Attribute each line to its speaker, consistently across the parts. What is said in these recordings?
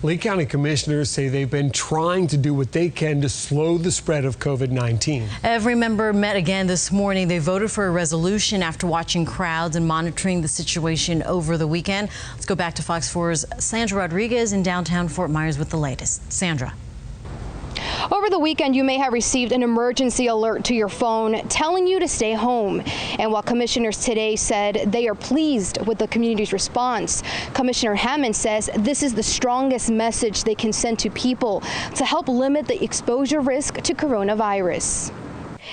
Speaker 1: Lee County commissioners say they've been trying to do what they can to slow the spread of COVID-19.
Speaker 2: Every member met again this morning. They voted for a resolution after watching crowds and monitoring the situation over the weekend. Let's go back to Fox 4's Sandra Rodriguez in downtown Fort Myers with the latest. Sandra.
Speaker 3: Over the weekend, you may have received an emergency alert to your phone telling you to stay home. And while commissioners today said they are pleased with the community's response, Commissioner Hammond says this is the strongest message they can send to people to help limit the exposure risk to coronavirus.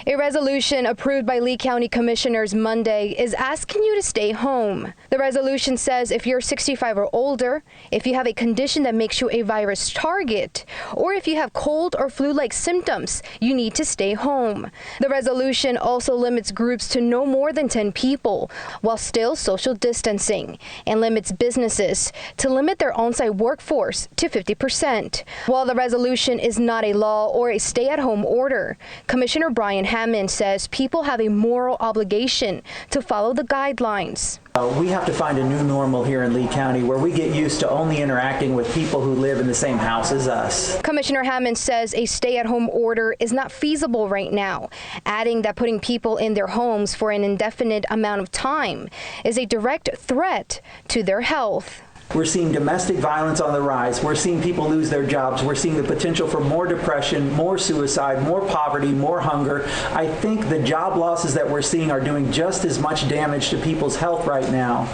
Speaker 3: A resolution approved by Lee County Commissioners Monday is asking you to stay home. The resolution says if you're 65 or older, if you have a condition that makes you a virus target, or if you have cold or flu-like symptoms, you need to stay home. The resolution also limits groups to no more than 10 people, while still social distancing, and limits businesses to limit their on-site workforce to 50%. While the resolution is not a law or a stay-at-home order, Commissioner Brian Hammond says people have a moral obligation to follow the guidelines.
Speaker 4: We have to find a new normal here in Lee County where we get used to only interacting with people who live in the same house as us.
Speaker 3: Commissioner Hammond says a stay-at-home order is not feasible right now, adding that putting people in their homes for an indefinite amount of time is a direct threat to their health.
Speaker 4: We're seeing domestic violence on the rise. We're seeing people lose their jobs. We're seeing the potential for more depression, more suicide, more poverty, more hunger. I think the job losses that we're seeing are doing just as much damage to people's health right now,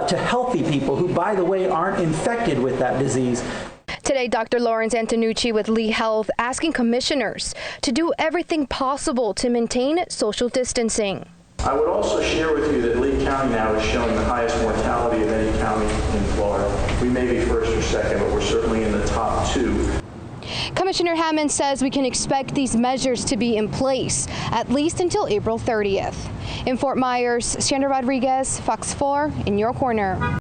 Speaker 4: to healthy people who, by the way, aren't infected with that disease.
Speaker 3: Today, Dr. Lawrence Antonucci with Lee Health asking commissioners to do everything possible to maintain social distancing.
Speaker 5: I would also share with you that Lee County now is showing the highest mortality of any county in Florida. We may be first or second, but we're certainly in the top two.
Speaker 3: Commissioner Hammond says we can expect these measures to be in place at least until April 30th. In Fort Myers, Sandra Rodriguez, Fox 4, in your corner.